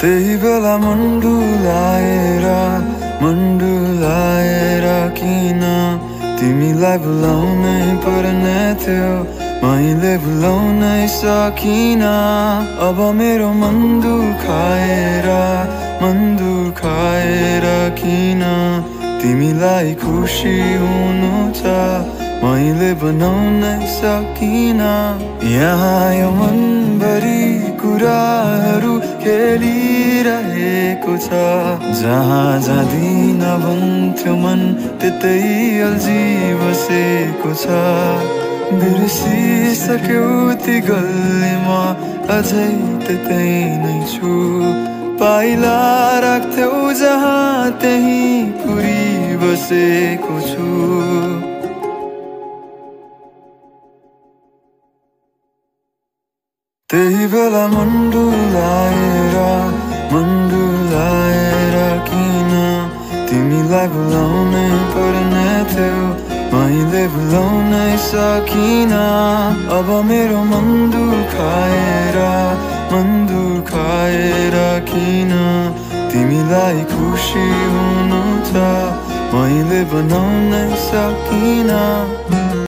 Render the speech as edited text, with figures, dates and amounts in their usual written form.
त्यही बेला मन्डुलाएर किन तिमीलाई भुलाउनै पर्ने थियो, मैले भुलाउनै सकिन। अब मेरो मन दुखाएर किन तिमीलाई खुसी हुनु छ, मैले बनाउनै सकिन। यहाँ यो मनभरि कुराहरू खेलिरहेको छ, जहाँ जाँदिन भन्थ्यो मन त्यतै अल्झी बसेको छ। बिर्सिसक्यौ ती गल्ली, म अझै त्यतै नै छु। पाइला राख्थ्यौ जहाँ त्यही पुरी बसेको छु। त्यही बेला मन्डुलाएर किन तिमीलाई भुलाउनै पर्ने थियो, मैले भुलाउनै सकिन। अब मेरो मन दुखाएर किन तिमीलाई खुसी हुनु छ, मैले बनाउनै सकिन।